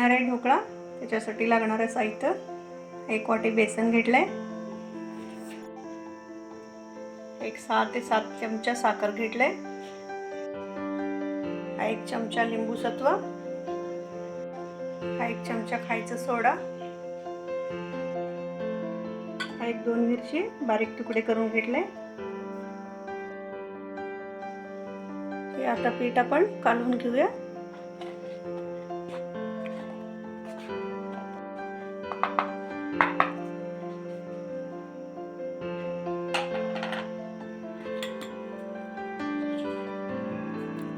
बनवणार आहे ढोकळा। त्याच्यासाठी लागणारे साहित्य: 1 वाटी बेसन घेतलंय, 6 ते 7 चमचा साखर घेतलंय, 1 चमचा लिंबू सत्व, 1 चमचा खायचा सोडा, 1-2 मिरची बारीक तुकडे करून घेतले। हे आता पीठ आपण कालवून घेऊया।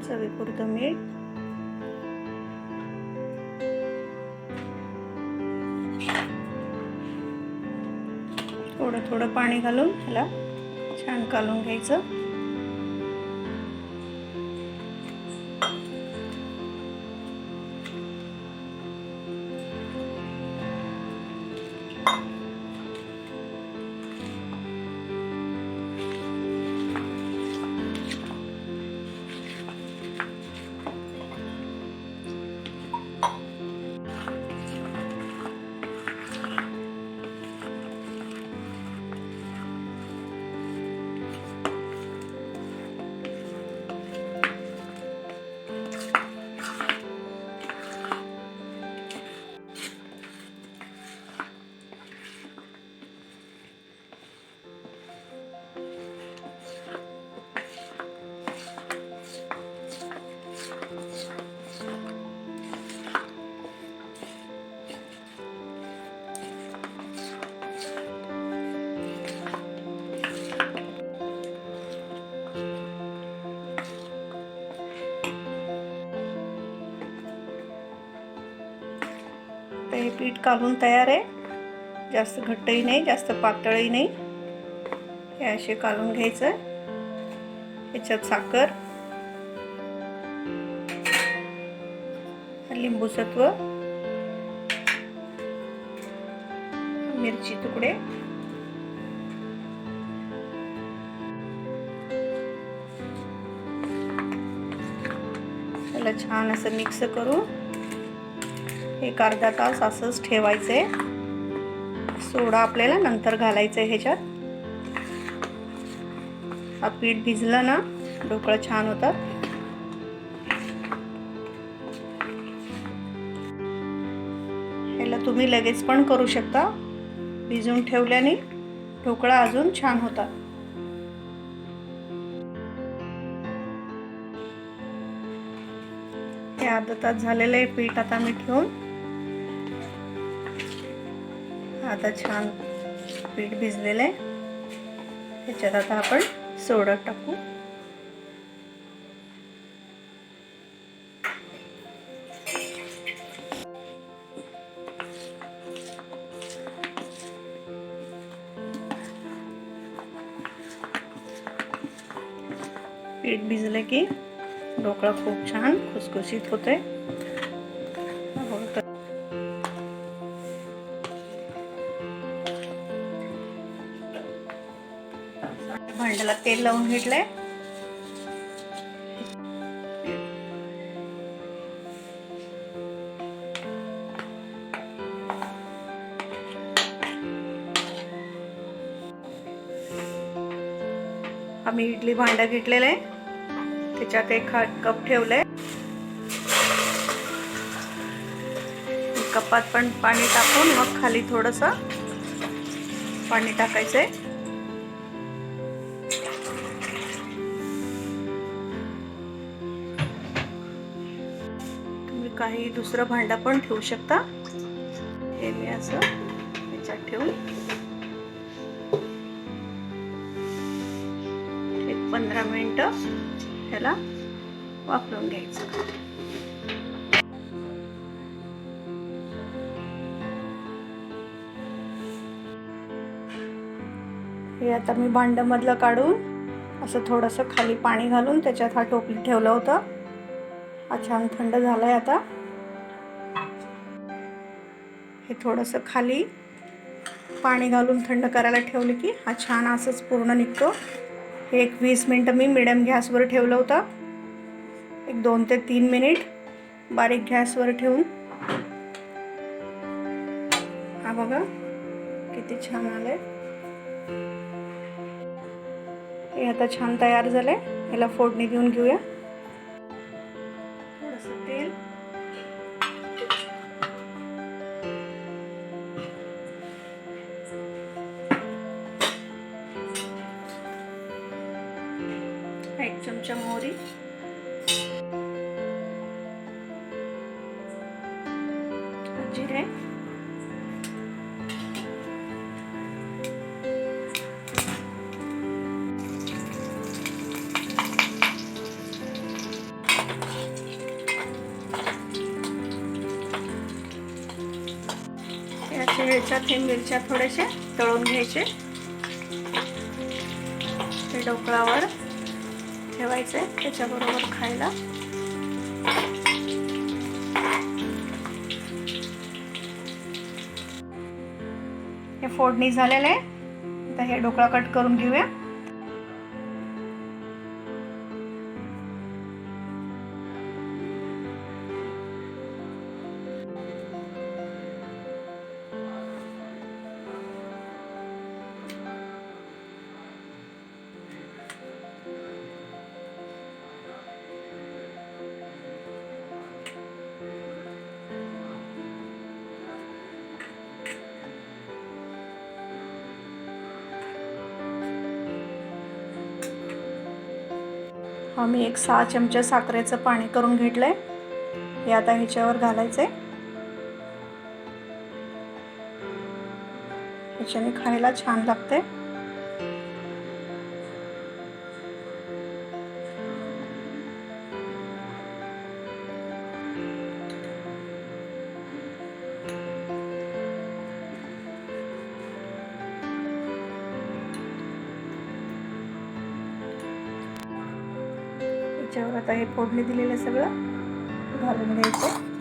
चवीपुरतं मीठ, थोडं थोडं पाणी घालून ह्याला छान कालवून घ्यायचं। हे पीठ कालून तयार आहे। जास्त घट्टही नाही, जास्त पातळही नाही, हे असे कालून घ्यायचं। याच्यात साखर, लिंबू सत्व, मिरची तुकडे, त्याला छान असं मिक्स करून एक अर्धा तास असंच ठेवायचंय। सोडा आपल्याला नंतर घालायचं आहे ह्याच्यात। हा पीठ भिजलं ना, ढोकळा छान होतात। ह्याला तुम्ही लगेच पण करू शकता, भिजवून ठेवल्याने ढोकळा अजून छान होतात। हे अर्धा तास झालेलं आहे पीठ आता मी ठेवून। आता छान पीठ भिजलेलं आहे। ह्याच्यात आता आपण सोडा टाकू। पीठ भिजले की ढोकळा खूप छान खुसखुशीत होते। भांड्याला तेल लावून घेतलंय। आम्ही इडली भांडं घेतलेलं आहे, त्याच्यात 1 कप ठेवलंय। कपात पण पाणी टाकून मग खाली थोडंसं पाणी टाकायचंय। तुम्ही काही दुसरं भांडं पण ठेवू शकता। हे मी असं याच्यात ठेवून 15 मिनिटं ह्याला वाफवून घ्यायचं। हे आता मी भांड्यामधलं काढून असं थोडंसं खाली पाणी घालून त्याच्यात हा टोपली ठेवला होता। हा छान थंड झालाय। आता हे थोडंसं खाली पाणी घालून थंड करायला ठेवले की हा छान असंच पूर्ण निघतो। हे 20 मिनिटं मी मीडियम गॅसवर ठेवलं होतं। 2 ते 3 मिनिट बारीक गॅसवर ठेवून हा बघा किती छान आलंय. हे आता छान तयार झालंय. याला फोडणी देऊन घेऊया. थोडंसं तेल, एक चमचा मोहरी, जिरे, ह्याच्यात हे मिरच्या थोडेसे तळून घ्यायचे. ते ढोकळावर ठेवायचे त्याच्याबरोबर खायला. हे फोडणी झालेलं आहे. आता हे ढोकळा कट करून घेऊया. हा मी एक 6 चमचे साखरेचं पाणी करून घेतलंय. हे आता ह्याच्यावर घालायचंय. ह्याच्याने खायला छान लागते. ह्याच्यावर आता हे फोडणी दिलेलं सगळं घालून घ्यायचं.